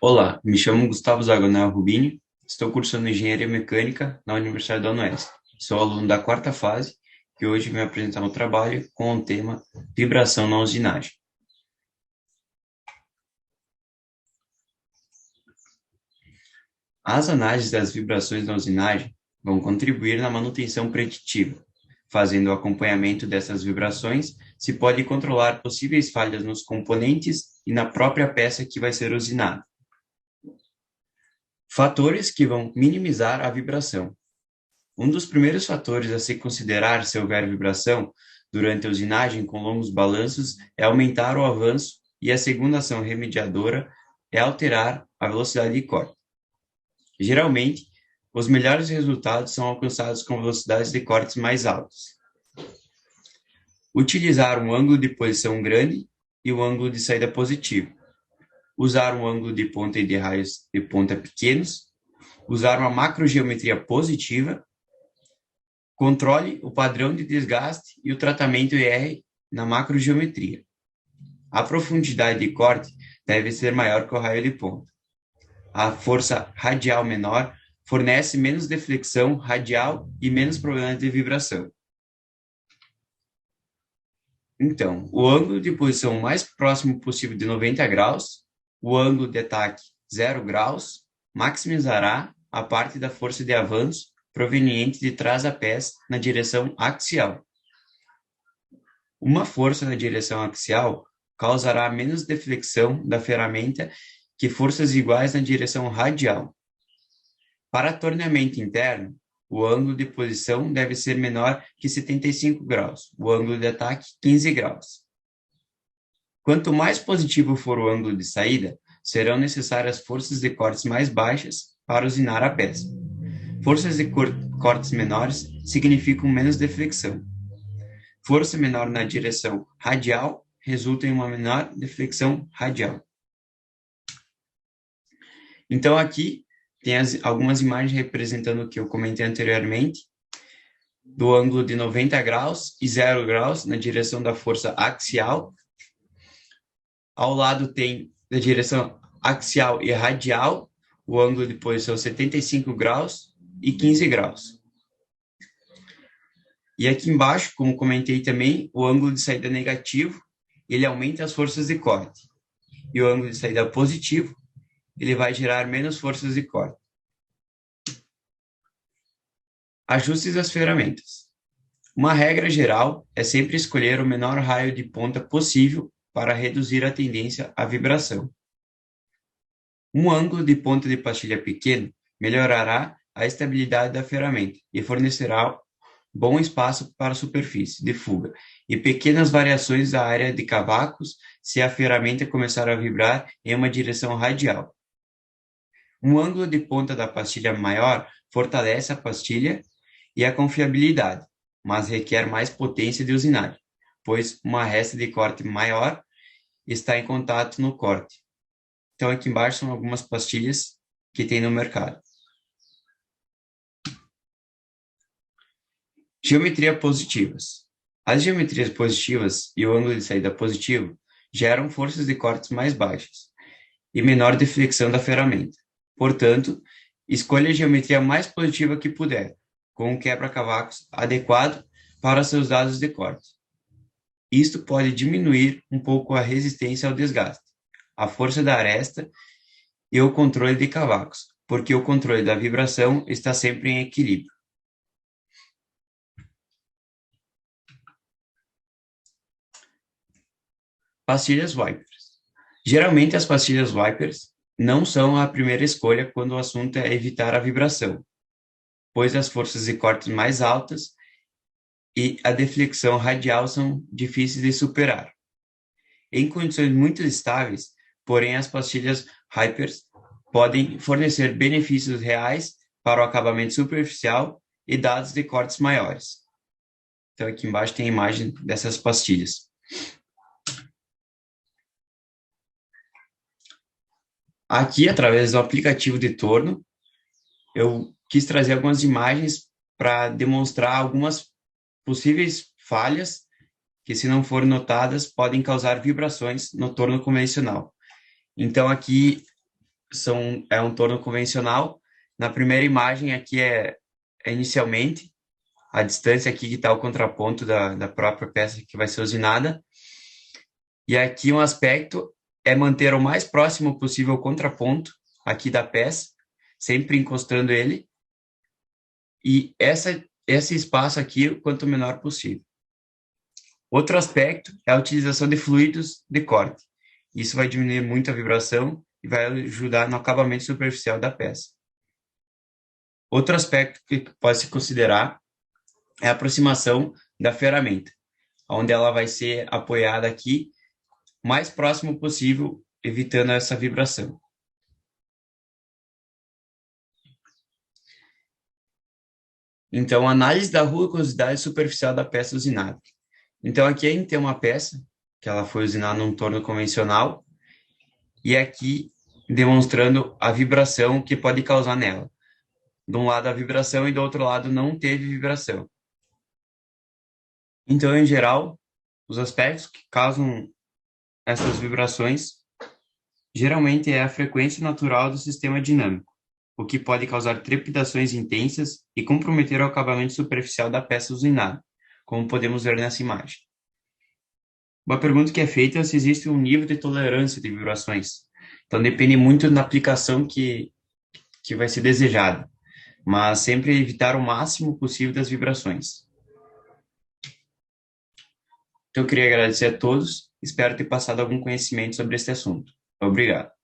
Olá, me chamo Gustavo Zagonel Rubini, estou cursando Engenharia Mecânica na Universidade da UNESP. Sou aluno da quarta fase e hoje vim apresentar um trabalho com o tema Vibração na usinagem. As análises das vibrações na usinagem vão contribuir na manutenção preditiva. Fazendo o acompanhamento dessas vibrações, se pode controlar possíveis falhas nos componentes e na própria peça que vai ser usinada. Fatores que vão minimizar a vibração. Um dos primeiros fatores a se considerar se houver vibração durante a usinagem com longos balanços é aumentar o avanço, e a segunda ação remediadora é alterar a velocidade de corte. Geralmente, os melhores resultados são alcançados com velocidades de cortes mais altas. Utilizar um ângulo de posição grande e um ângulo de saída positivo. Usar um ângulo de ponta e de raios de ponta pequenos. Usar uma macrogeometria positiva. Controle o padrão de desgaste e o tratamento IR na macrogeometria. A profundidade de corte deve ser maior que o raio de ponta. A força radial menor fornece menos deflexão radial e menos problemas de vibração. Então, o ângulo de posição mais próximo possível de 90 graus, o ângulo de ataque 0 graus, maximizará a parte da força de avanço proveniente de trás da peça na direção axial. Uma força na direção axial causará menos deflexão da ferramenta que forças iguais na direção radial. Para torneamento interno, o ângulo de posição deve ser menor que 75 graus, o ângulo de ataque 15 graus. Quanto mais positivo for o ângulo de saída, serão necessárias forças de cortes mais baixas para usinar a peça. Forças de cortes menores significam menos deflexão. Força menor na direção radial resulta em uma menor deflexão radial. Então, aqui tem algumas imagens representando o que eu comentei anteriormente, do ângulo de 90 graus e 0 graus na direção da força axial. Ao lado tem da direção axial e radial, o ângulo de posição 75 graus e 15 graus. E aqui embaixo, como comentei também, o ângulo de saída negativo, ele aumenta as forças de corte. E o ângulo de saída positivo, ele vai gerar menos forças de corte. Ajustes das ferramentas. Uma regra geral é sempre escolher o menor raio de ponta possível para reduzir a tendência à vibração. Um ângulo de ponta de pastilha pequeno melhorará a estabilidade da ferramenta e fornecerá bom espaço para a superfície de fuga e pequenas variações da área de cavacos se a ferramenta começar a vibrar em uma direção radial. Um ângulo de ponta da pastilha maior fortalece a pastilha e a confiabilidade, mas requer mais potência de usinagem, pois uma resta de corte maior está em contato no corte. Então, aqui embaixo são algumas pastilhas que tem no mercado. Geometria positivas. As geometrias positivas e o ângulo de saída positivo geram forças de cortes mais baixas e menor deflexão da ferramenta. Portanto, escolha a geometria mais positiva que puder, com um quebra-cavacos adequado para seus dados de corte. Isto pode diminuir um pouco a resistência ao desgaste, a força da aresta e o controle de cavacos, porque o controle da vibração está sempre em equilíbrio. Pastilhas Wipers. Geralmente as pastilhas Wipers não são a primeira escolha quando o assunto é evitar a vibração, pois as forças de corte mais altas e a deflexão radial são difíceis de superar. Em condições muito estáveis, porém, as pastilhas Wipers podem fornecer benefícios reais para o acabamento superficial e dados de cortes maiores. Então, aqui embaixo tem a imagem dessas pastilhas. Aqui, através do aplicativo de torno, eu quis trazer algumas imagens para demonstrar algumas possíveis falhas que, se não forem notadas, podem causar vibrações no torno convencional. Então, aqui é um torno convencional. Na primeira imagem aqui é inicialmente a distância aqui que está o contraponto da própria peça que vai ser usinada. E aqui um aspecto é manter o mais próximo possível o contraponto aqui da peça, sempre encostando ele. E esse espaço aqui, quanto menor possível. Outro aspecto é a utilização de fluidos de corte. Isso vai diminuir muito a vibração e vai ajudar no acabamento superficial da peça. Outro aspecto que pode se considerar é a aproximação da ferramenta, onde ela vai ser apoiada aqui, mais próximo possível, evitando essa vibração. Então, análise da rugosidade superficial da peça usinada. Então, aqui a gente tem uma peça que ela foi usinada num torno convencional e aqui demonstrando a vibração que pode causar nela. De um lado a vibração e do outro lado não teve vibração. Então, em geral, os aspectos que causam essas vibrações geralmente é a frequência natural do sistema dinâmico, o que pode causar trepidações intensas e comprometer o acabamento superficial da peça usinada, como podemos ver nessa imagem. Uma pergunta que é feita é se existe um nível de tolerância de vibrações. Então, depende muito da aplicação que vai ser desejada, mas sempre evitar o máximo possível das vibrações. Então, eu queria agradecer a todos, espero ter passado algum conhecimento sobre este assunto. Obrigado.